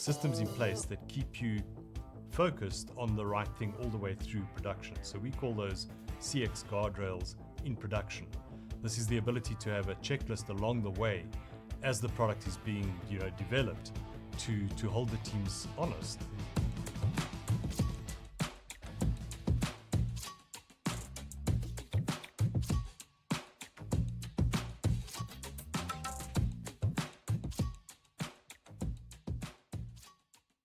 systems in place that keep you focused on the right thing all the way through production. So we call those CX guardrails in production. This is the ability to have a checklist along the way as the product is being developed to hold the teams honest.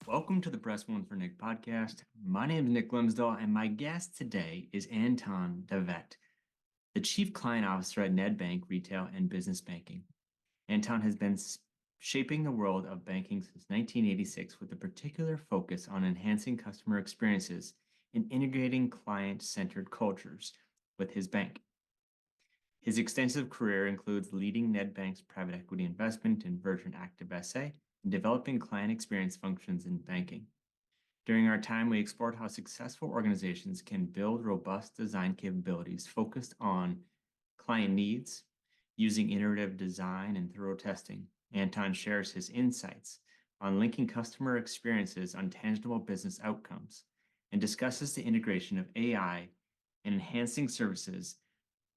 Welcome to the Press One for Nick podcast. My name is Nick Limsdahl, and my guest today is Anton de Wet, the Chief Client Officer at NedBank Retail and Business Banking. Anton has been shaping the world of banking since 1986 with a particular focus on enhancing customer experiences and integrating client-centered cultures with his bank. His extensive career includes leading NedBank's private equity investment in Virgin Active SA and developing client experience functions in banking. During our time, we explored how successful organizations can build robust design capabilities focused on client needs, using iterative design and thorough testing. Anton shares his insights on linking customer experiences on tangible business outcomes and discusses the integration of AI and enhancing services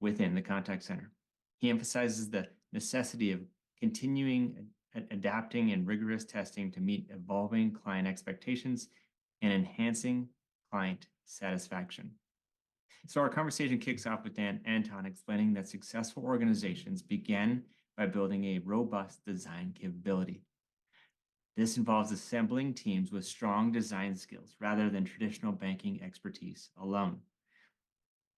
within the contact center. He emphasizes the necessity of continuing adapting and rigorous testing to meet evolving client expectations and enhancing client satisfaction. So our conversation kicks off with Anton explaining that successful organizations begin by building a robust design capability. This involves assembling teams with strong design skills rather than traditional banking expertise alone.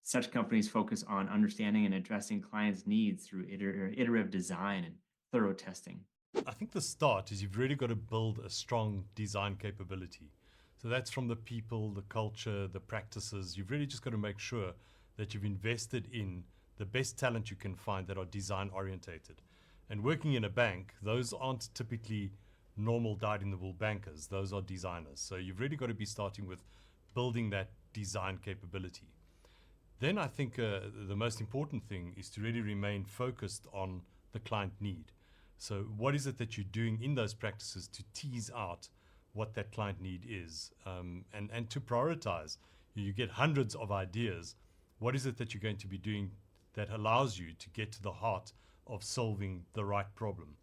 Such companies focus on understanding and addressing clients' needs through iterative design and thorough testing. I think the start is you've really got to build a strong design capability. So that's from the people, the culture, the practices. You've really just got to make sure that you've invested in the best talent you can find that are design orientated. And working in a bank, those aren't typically normal dyed-in-the-wool bankers. Those are designers. So you've really got to be starting with building that design capability. Then I think the most important thing is to really remain focused on the client need. So what is it that you're doing in those practices to tease out what that client need is, and to prioritize? You get hundreds of ideas. What is it that you're going to be doing that allows you to get to the heart of solving the right problem?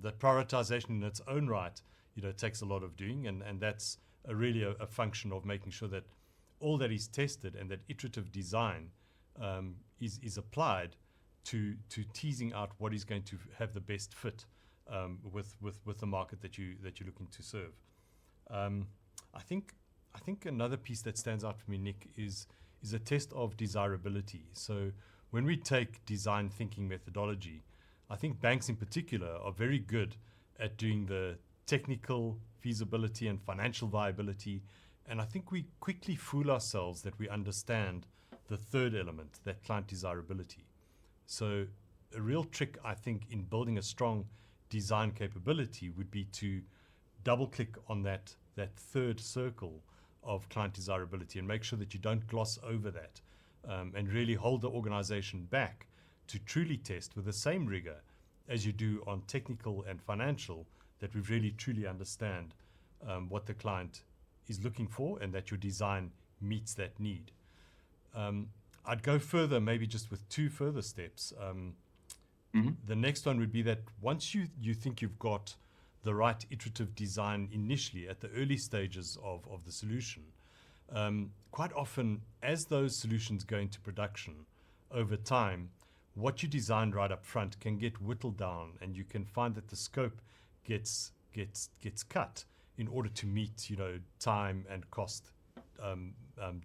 That prioritization in its own right, takes a lot of doing, and that's really a function of making sure that all that is tested and that iterative design is applied to teasing out what is going to have the best fit with the market that you're looking to serve. I think another piece that stands out for me, Nick, is a test of desirability. So when we take design thinking methodology, I think banks in particular are very good at doing the technical feasibility and financial viability. And I think we quickly fool ourselves that we understand the third element, that client desirability. So a real trick, I think, in building a strong design capability would be to double click on that third circle of client desirability and make sure that you don't gloss over that, and really hold the organization back to truly test with the same rigor as you do on technical and financial, that we really truly understand what the client is looking for and that your design meets that need. I'd go further, maybe just with two further steps. The next one would be that once you think you've got the right iterative design initially at the early stages of the solution, quite often as those solutions go into production over time, what you designed right up front can get whittled down, and you can find that the scope gets cut in order to meet time and cost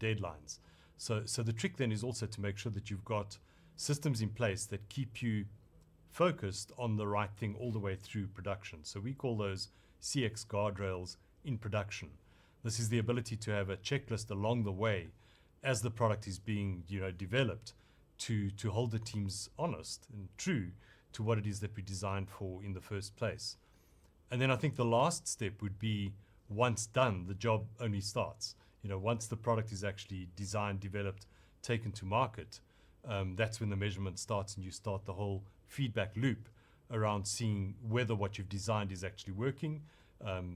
deadlines. So the trick then is also to make sure that you've got systems in place that keep you focused on the right thing all the way through production. So we call those CX guardrails in production. This is the ability to have a checklist along the way as the product is being developed to hold the teams honest and true to what it is that we designed for in the first place. And then I think the last step would be, once done, the job only starts. Once the product is actually designed, developed, taken to market, that's when the measurement starts, and you start the whole feedback loop around seeing whether what you've designed is actually working,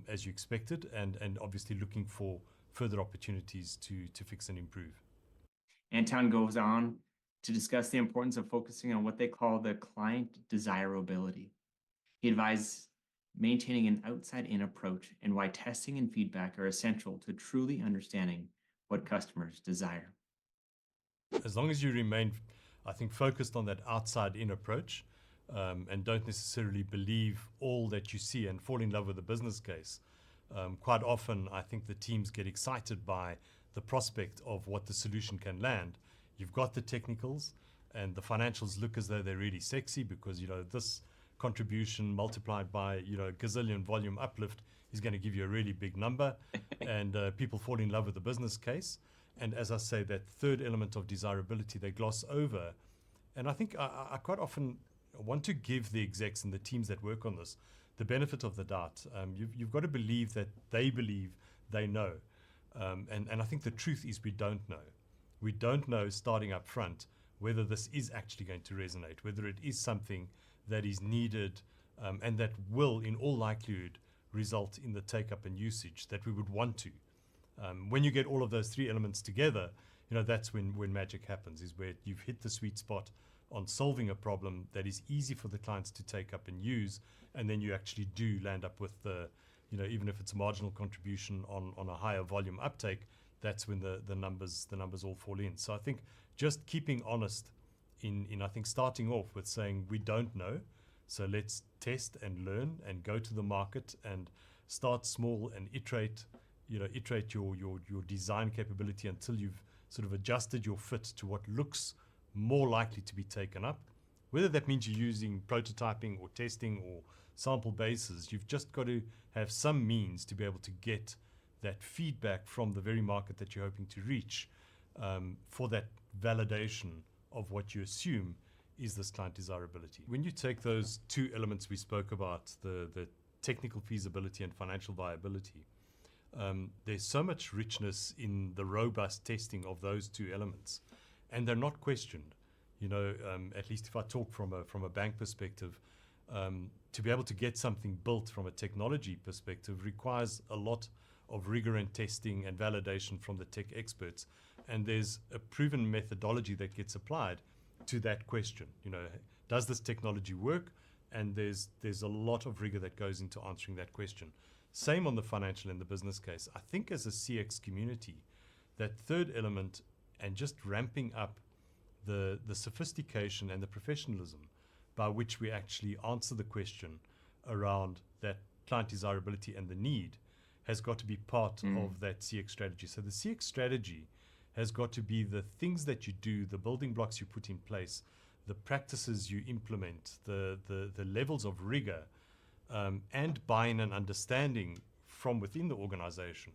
as you expected, and obviously looking for further opportunities to fix and improve. Anton goes on to discuss the importance of focusing on what they call the client desirability. He advised maintaining an outside-in approach and why testing and feedback are essential to truly understanding what customers desire. As long as you remain, I think, focused on that outside-in approach, and don't necessarily believe all that you see and fall in love with the business case. Quite often, I think the teams get excited by the prospect of what the solution can land. You've got the technicals, and the financials look as though they're really sexy because, this contribution multiplied by, gazillion volume uplift is going to give you a really big number, and people fall in love with the business case. And as I say, that third element of desirability, they gloss over. And I think I quite often want to give the execs and the teams that work on this the benefit of the doubt. You've got to believe that they believe they know. And I think the truth is we don't know. We don't know starting up front whether this is actually going to resonate, whether it is something that is needed and that will, in all likelihood, result in the take-up and usage that we would want to. When you get all of those three elements together, that's when magic happens, is where you've hit the sweet spot on solving a problem that is easy for the clients to take up and use, and then you actually do land up with the, even if it's a marginal contribution on a higher volume uptake, that's when the numbers all fall in. So I think just keeping honest in I think starting off with saying we don't know, so let's test and learn and go to the market and start small and iterate your design capability until you've sort of adjusted your fit to what looks more likely to be taken up. Whether that means you're using prototyping or testing or sample bases, you've just got to have some means to be able to get that feedback from the very market that you're hoping to reach for that validation of what you assume is this client desirability. When you take those two elements we spoke about, the technical feasibility and financial viability, there's so much richness in the robust testing of those two elements, and they're not questioned. At least if I talk from a bank perspective, to be able to get something built from a technology perspective requires a lot of rigor and testing and validation from the tech experts, and there's a proven methodology that gets applied to that question. Does this technology work? And there's a lot of rigor that goes into answering that question. Same on the financial and the business case. I think as a CX community, that third element and just ramping up the sophistication and the professionalism by which we actually answer the question around that client desirability and the need has got to be part of that CX strategy. So the CX strategy has got to be the things that you do, the building blocks you put in place, the practices you implement, the levels of rigor, and buy-in and understanding from within the organization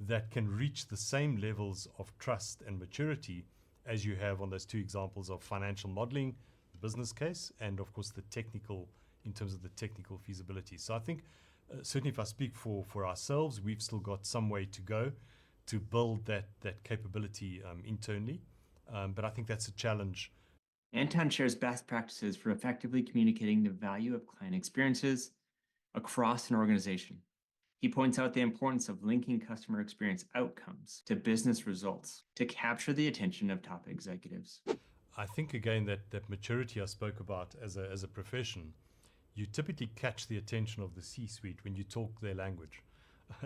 that can reach the same levels of trust and maturity as you have on those two examples of financial modeling, the business case, and of course the technical, in terms of the technical feasibility. So I think certainly if I speak for ourselves, we've still got some way to go to build that capability internally. But I think that's a challenge. Anton shares best practices for effectively communicating the value of client experiences across an organization. He points out the importance of linking customer experience outcomes to business results to capture the attention of top executives. I think, again, that maturity I spoke about as a profession, you typically catch the attention of the C-suite when you talk their language.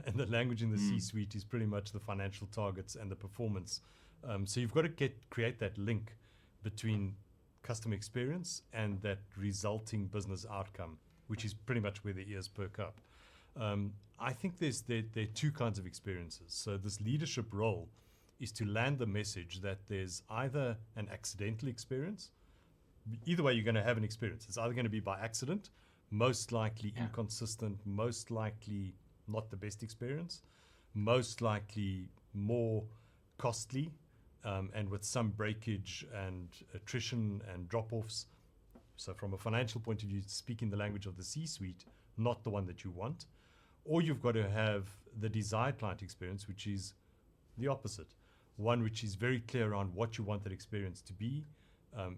And the language in the C-suite is pretty much the financial targets and the performance. So you've got to create that link between customer experience and that resulting business outcome, which is pretty much where the ears perk up. I think there are two kinds of experiences. So this leadership role is to land the message that there's either an accidental experience. Either way, you're going to have an experience. It's either going to be by accident, most likely inconsistent, most likely not the best experience, most likely more costly, and with some breakage and attrition and drop-offs. So from a financial point of view, speaking the language of the C-suite, not the one that you want. Or you've got to have the desired client experience, which is the opposite. One which is very clear around what you want that experience to be,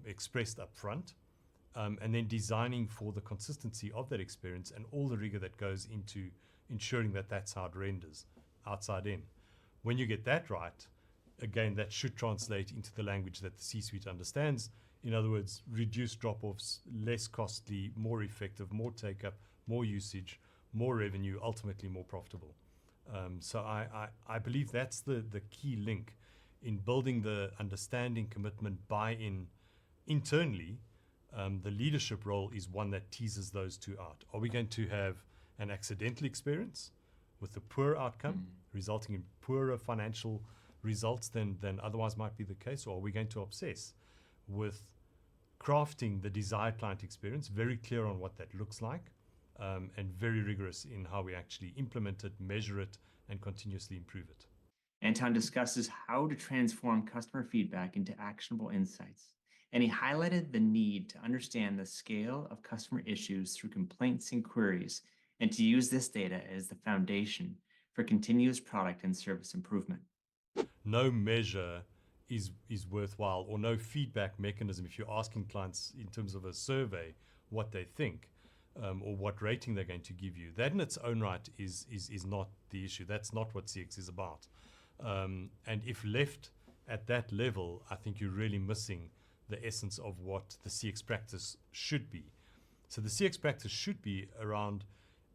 expressed up front, and then designing for the consistency of that experience and all the rigor that goes into ensuring that that's how it renders outside in. When you get that right, again, that should translate into the language that the C-suite understands. In other words, reduced drop-offs, less costly, more effective, more take-up, more usage, more revenue, ultimately more profitable. So I believe that's the key link in building the understanding, commitment, buy-in internally. The leadership role is one that teases those two out. Are we going to have an accidental experience with a poor outcome, resulting in poorer financial results than otherwise might be the case? Or are we going to obsess with crafting the desired client experience, very clear on what that looks like, and very rigorous in how we actually implement it, measure it, and continuously improve it? Anton discusses how to transform customer feedback into actionable insights, and he highlighted the need to understand the scale of customer issues through complaints and queries, and to use this data as the foundation for continuous product and service improvement. No measure is worthwhile, or no feedback mechanism. If you're asking clients in terms of a survey what they think, or what rating they're going to give you, that in its own right is not the issue. That's not what CX is about. And if left at that level, I think you're really missing the essence of what the CX practice should be. So the CX practice should be around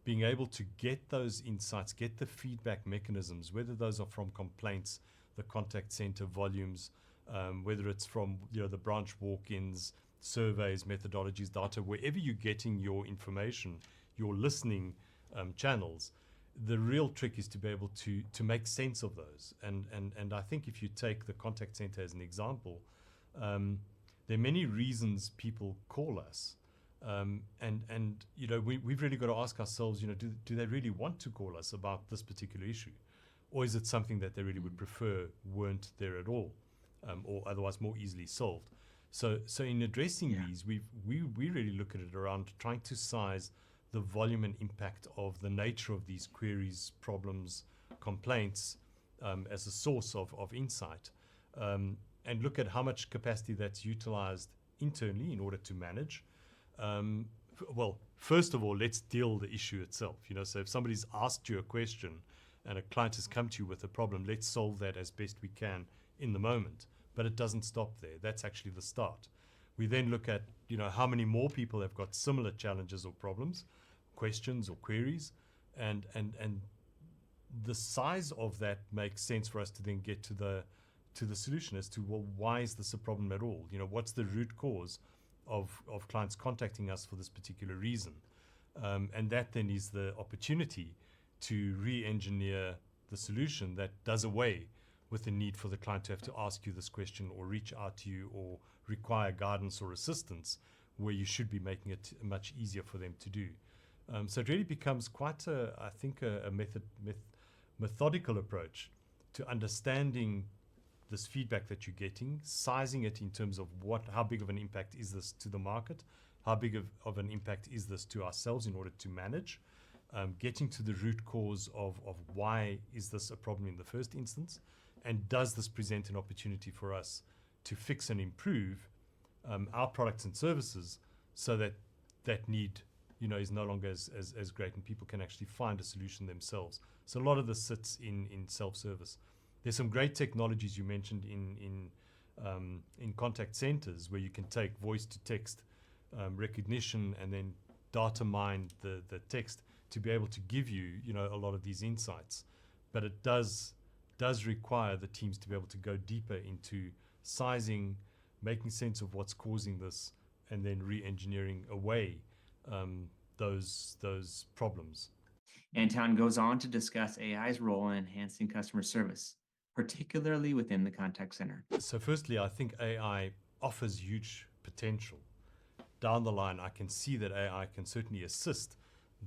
being able to get those insights, get the feedback mechanisms, whether those are from complaints, the contact center volumes, whether it's from the branch walk-ins, surveys, methodologies, data, wherever you're getting your information, your listening channels. The real trick is to be able to make sense of those. And I think if you take the contact center as an example, there are many reasons people call us. We've really got to ask ourselves, do they really want to call us about this particular issue? Or is it something that they really would prefer weren't there at all, or otherwise more easily solved? So in addressing these, we really look at it around trying to size the volume and impact of the nature of these queries, problems, complaints, as a source of insight, and look at how much capacity that's utilized internally in order to manage. Well, first of all, let's deal the issue itself. So if somebody's asked you a question and a client has come to you with a problem, let's solve that as best we can in the moment. But it doesn't stop there. That's actually the start. We then look at, how many more people have got similar challenges or problems, questions or queries, and the size of that makes sense for us to then get to the solution as to, well, why is this a problem at all? What's the root cause of clients contacting us for this particular reason? And that then is the opportunity to re-engineer the solution that does away with the need for the client to have to ask you this question or reach out to you or require guidance or assistance, where you should be making it much easier for them to do. So it really becomes quite a methodical approach to understanding this feedback that you're getting, sizing it in terms of how big of an impact is this to the market, how big of an impact is this to ourselves in order to manage, getting to the root cause of why is this a problem in the first instance, and does this present an opportunity for us to fix and improve our products and services so that that need is no longer as great, and people can actually find a solution themselves. So a lot of this sits in self-service. There's some great technologies you mentioned in contact centers where you can take voice to text recognition and then data mine the text to be able to give you a lot of these insights. But it does require the teams to be able to go deeper into sizing, making sense of what's causing this, and then re-engineering away those problems. Anton goes on to discuss AI's role in enhancing customer service, particularly within the contact center. So firstly, I think AI offers huge potential. Down the line, I can see that AI can certainly assist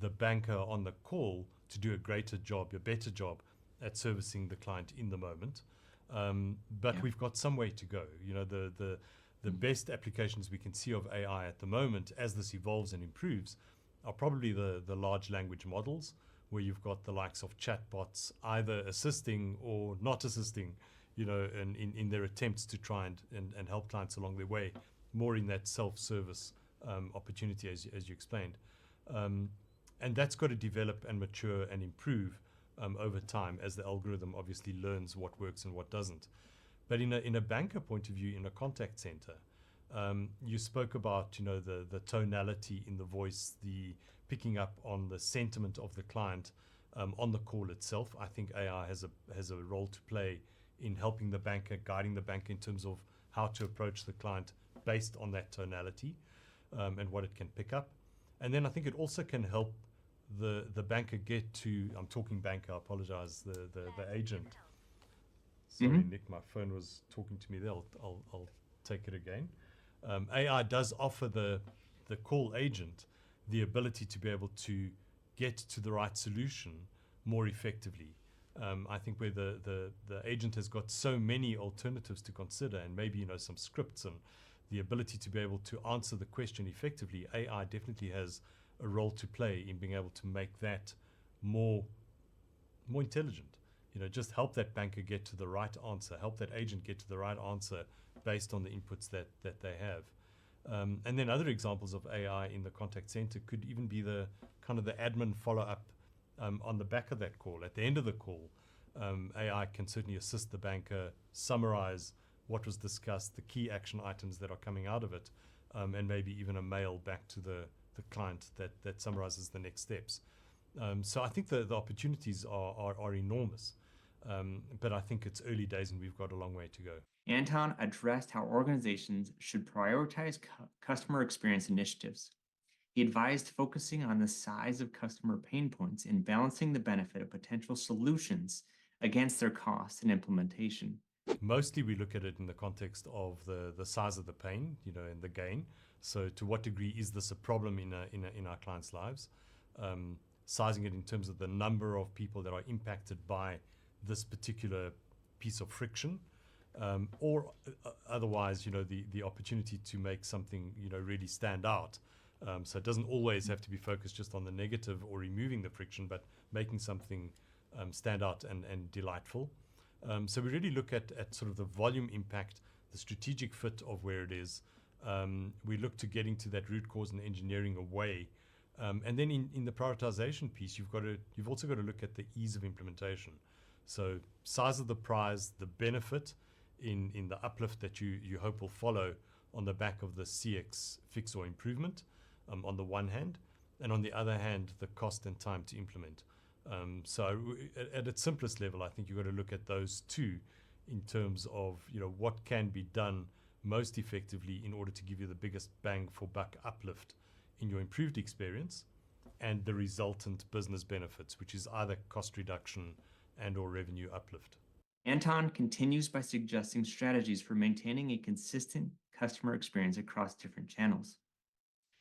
the banker on the call to do a better job at servicing the client in the moment. But we've got some way to go. The best applications we can see of AI at the moment, as this evolves and improves, are probably the large language models, where you've got the likes of chatbots either assisting or not assisting, in their attempts to try and help clients along their way, more in that self-service opportunity, as you explained. And that's got to develop and mature and improve over time as the algorithm obviously learns what works and what doesn't. But in a banker point of view, in a contact center, you spoke about the tonality in the voice, the picking up on the sentiment of the client on the call itself. I think AI has a role to play in helping the banker, guiding the banker in terms of how to approach the client based on that tonality and what it can pick up. And then I think it also can help the banker get to, I'm talking banker, I apologize, the agent. Sorry, Nick, my phone was talking to me there. I'll take it again. AI does offer the call agent the ability to be able to get to the right solution more effectively. I think where the agent has got so many alternatives to consider, and maybe some scripts and the ability to be able to answer the question effectively, AI definitely has a role to play in being able to make that more intelligent. Just help that banker get to the right answer, help that agent get to the right answer based on the inputs that they have. And then other examples of AI in the contact center could even be the kind of the admin follow-up on the back of that call. At the end of the call, AI can certainly assist the banker summarize what was discussed, the key action items that are coming out of it, and maybe even a mail back to the client that summarizes the next steps. So I think the opportunities are enormous, but I think it's early days and we've got a long way to go. Anton addressed how organizations should prioritize customer experience initiatives. He advised focusing on the size of customer pain points and balancing the benefit of potential solutions against their cost and implementation. Mostly we look at it in the context of the size of the pain, and the gain. So to what degree is this a problem in our clients' lives? Sizing it in terms of the number of people that are impacted by this particular piece of friction, or otherwise, the opportunity to make something, really stand out. So it doesn't always have to be focused just on the negative or removing the friction, but making something stand out and delightful. So we really look at sort of the volume impact, the strategic fit of where it is. We look to getting to that root cause and engineering away. And then in the prioritization piece, you've also got to look at the ease of implementation. So size of the prize, the benefit in the uplift that you hope will follow on the back of the CX fix or improvement on the one hand, and on the other hand, the cost and time to implement. So at its simplest level, I think you've got to look at those two in terms of what can be done most effectively in order to give you the biggest bang for buck uplift in your improved experience and the resultant business benefits, which is either cost reduction and or revenue uplift. Anton continues by suggesting strategies for maintaining a consistent customer experience across different channels.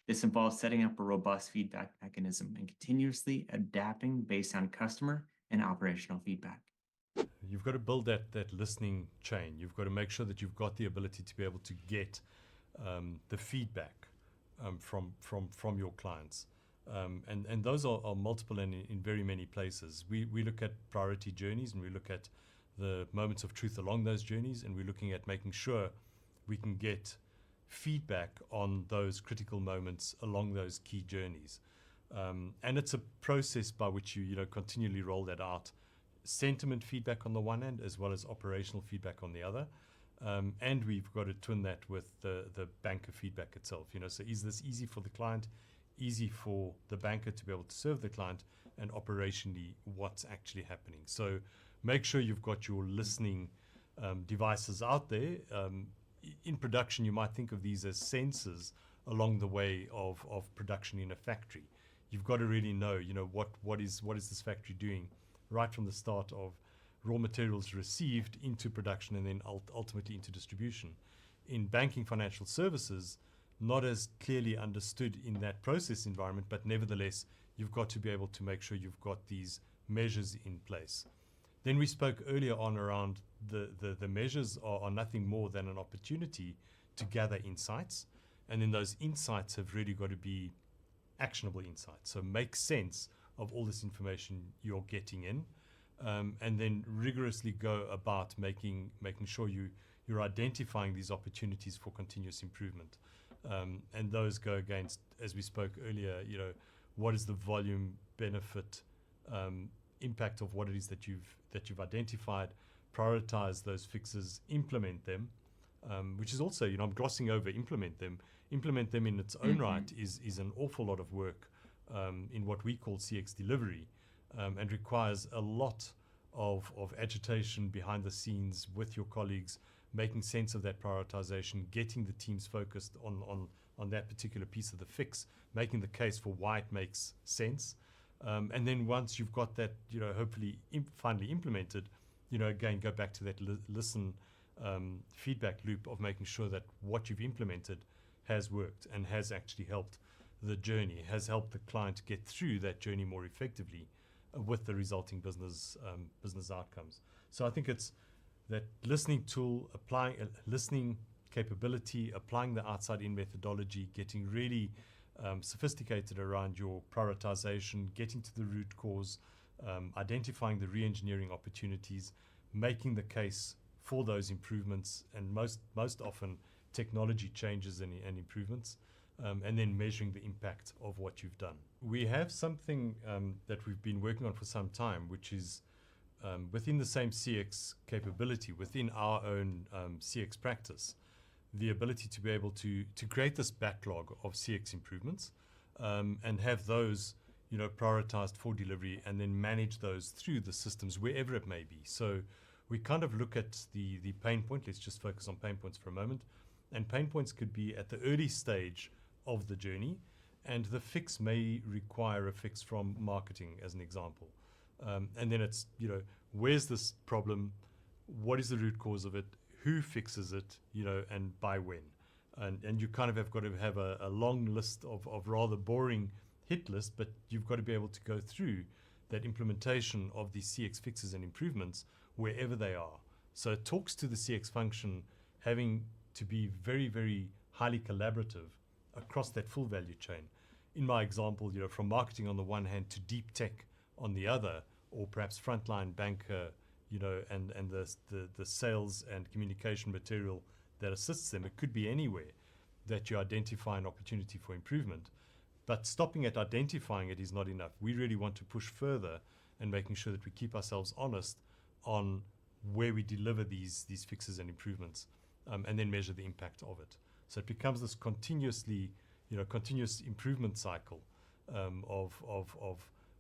This involves setting up a robust feedback mechanism and continuously adapting based on customer and operational feedback. You've got to build that listening chain. You've got to make sure that you've got the ability to be able to get the feedback from your clients. And those are multiple and in very many places. We look at priority journeys and we look at the moments of truth along those journeys, and we're looking at making sure we can get feedback on those critical moments along those key journeys. And it's a process by which you continually roll that out. Sentiment feedback on the one end, as well as operational feedback on the other. And we've got to twin that with the banker feedback itself. So is this easy for the client, easy for the banker to be able to serve the client, and operationally what's actually happening. So make sure you've got your listening devices out there. In production, you might think of these as sensors along the way of production in a factory. You've got to really know, what is this factory doing right from the start of raw materials received into production and then ultimately into distribution. In banking financial services, not as clearly understood in that process environment, but nevertheless, you've got to be able to make sure you've got these measures in place. Then we spoke earlier on around the measures are nothing more than an opportunity to gather insights. And then those insights have really got to be actionable insights. So make sense of all this information you're getting in, and then rigorously go about making sure you're identifying these opportunities for continuous improvement. And those go against, as we spoke earlier, what is the volume benefit impact of what it is that you've identified, prioritize those fixes, implement them, which is also, I'm glossing over implement them. Implement them in its own right is an awful lot of work in what we call CX delivery, and requires a lot of agitation behind the scenes with your colleagues, making sense of that prioritization, getting the teams focused on that particular piece of the fix, making the case for why it makes sense. And then once you've got that, hopefully finally implemented, again, go back to that listen feedback loop of making sure that what you've implemented has worked and has actually helped the journey, has helped the client get through that journey more effectively with the resulting business outcomes. So I think it's that listening tool, applying listening capability, applying the outside-in methodology, getting really sophisticated around your prioritization, getting to the root cause, identifying the re-engineering opportunities, making the case for those improvements, and most often technology changes and improvements, and then measuring the impact of what you've done. We have something that we've been working on for some time, which is within the same CX capability, within our own CX practice, the ability to be able to create this backlog of CX improvements and have those prioritized for delivery, and then manage those through the systems wherever it may be. So we kind of look at the pain point. Let's just focus on pain points for a moment. And pain points could be at the early stage of the journey, and the fix may require a fix from marketing, as an example. And then it's, where's this problem? What is the root cause of it? Who fixes it? And by when? And you kind of have got to have a long list of rather boring hit list, but you've got to be able to go through that implementation of these CX fixes and improvements wherever they are. So it talks to the CX function having to be very, very highly collaborative across that full value chain. In my example, from marketing on the one hand to deep tech on the other, or perhaps frontline banker, and the sales and communication material that assists them. It could be anywhere that you identify an opportunity for improvement. But stopping at identifying it is not enough. We really want to push further and making sure that we keep ourselves honest on where we deliver these fixes and improvements, and then measure the impact of it. So it becomes this continuous improvement cycle of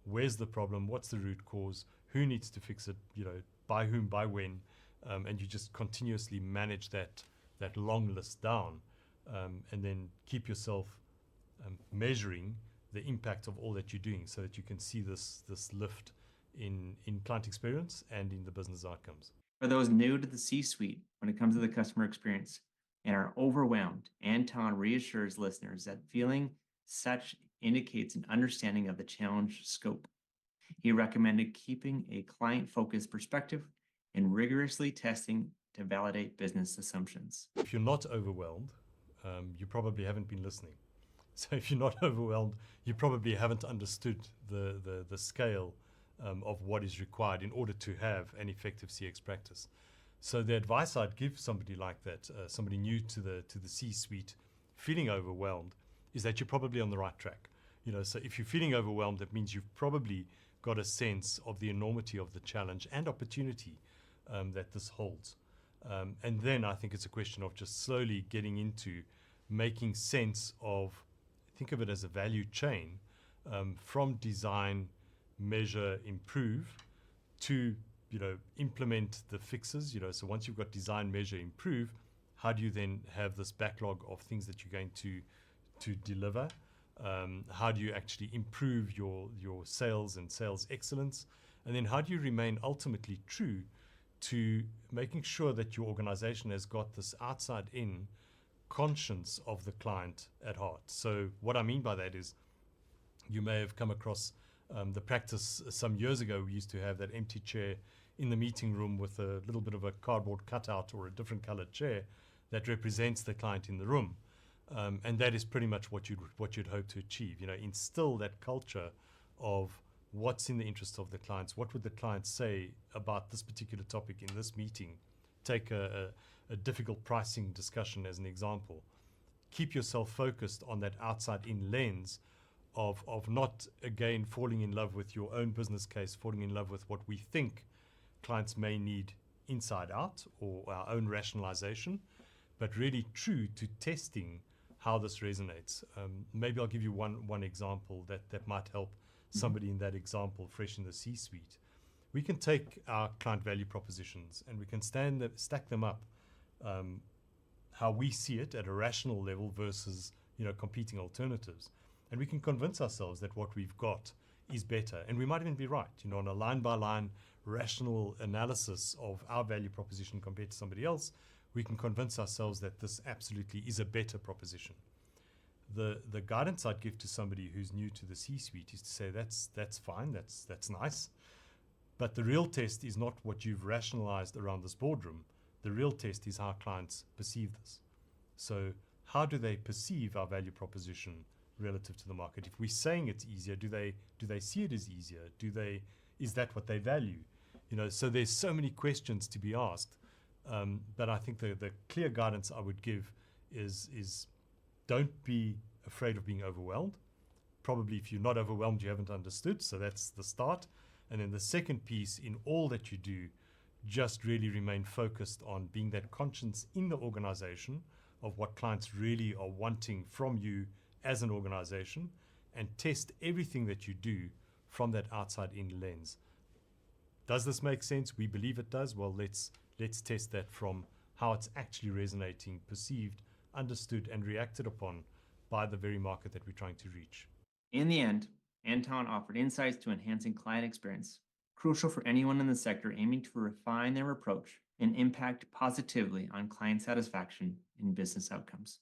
where's the problem, what's the root cause, who needs to fix it, by whom, by when, and you just continuously manage that long list down, and then keep yourself measuring the impact of all that you're doing, so that you can see this lift in client experience and in the business outcomes. For those new to the C-suite when it comes to the customer experience and are overwhelmed, Anton reassures listeners that feeling such indicates an understanding of the challenge scope. He recommended keeping a client-focused perspective and rigorously testing to validate business assumptions. If you're not overwhelmed, you probably haven't been listening. So if you're not overwhelmed, you probably haven't understood the scale of what is required in order to have an effective CX practice. So the advice I'd give somebody like that, somebody new to the C-suite, feeling overwhelmed, is that you're probably on the right track. So if you're feeling overwhelmed, that means you've probably got a sense of the enormity of the challenge and opportunity that this holds. And then I think it's a question of just slowly getting into making sense of, think of it as a value chain, from design, measure, improve, to implement the fixes. So once you've got design, measure, improve, how do you then have this backlog of things that you're going to deliver? How do you actually improve your sales and sales excellence? And then how do you remain ultimately true to making sure that your organization has got this outside-in conscience of the client at heart? So what I mean by that is, you may have come across the practice some years ago. We used to have that empty chair in the meeting room with a little bit of a cardboard cutout or a different colored chair that represents the client in the room. And that is pretty much what you'd hope to achieve. Instill that culture of what's in the interest of the clients. What would the clients say about this particular topic in this meeting? Take a difficult pricing discussion as an example. Keep yourself focused on that outside-in lens of not, again, falling in love with your own business case, falling in love with what we think clients may need inside out or our own rationalization, but really true to testing how this resonates. Maybe I'll give you one example that might help somebody in that example, fresh in the C-suite. We can take our client value propositions and we can stack them up how we see it at a rational level versus competing alternatives. And we can convince ourselves that what we've got is better. And we might even be right, on a line-by-line rational analysis of our value proposition compared to somebody else, we can convince ourselves that this absolutely is a better proposition. The guidance I'd give to somebody who's new to the C-suite is to say that's fine, that's nice, but the real test is not what you've rationalized around this boardroom. The real test is how clients perceive this. So how do they perceive our value proposition relative to the market? If we're saying it's easier, do they see it as easier? Is that what they value? So there's so many questions to be asked. But I think the clear guidance I would give is don't be afraid of being overwhelmed. Probably if you're not overwhelmed, you haven't understood. So that's the start. And then the second piece, in all that you do, just really remain focused on being that conscience in the organization of what clients really are wanting from you as an organization, and test everything that you do from that outside-in lens. Does this make sense? We believe it does. Well, let's test that from how it's actually resonating, perceived, understood, and reacted upon by the very market that we're trying to reach. In the end, Anton offered insights to enhancing client experience, crucial for anyone in the sector aiming to refine their approach and impact positively on client satisfaction and business outcomes.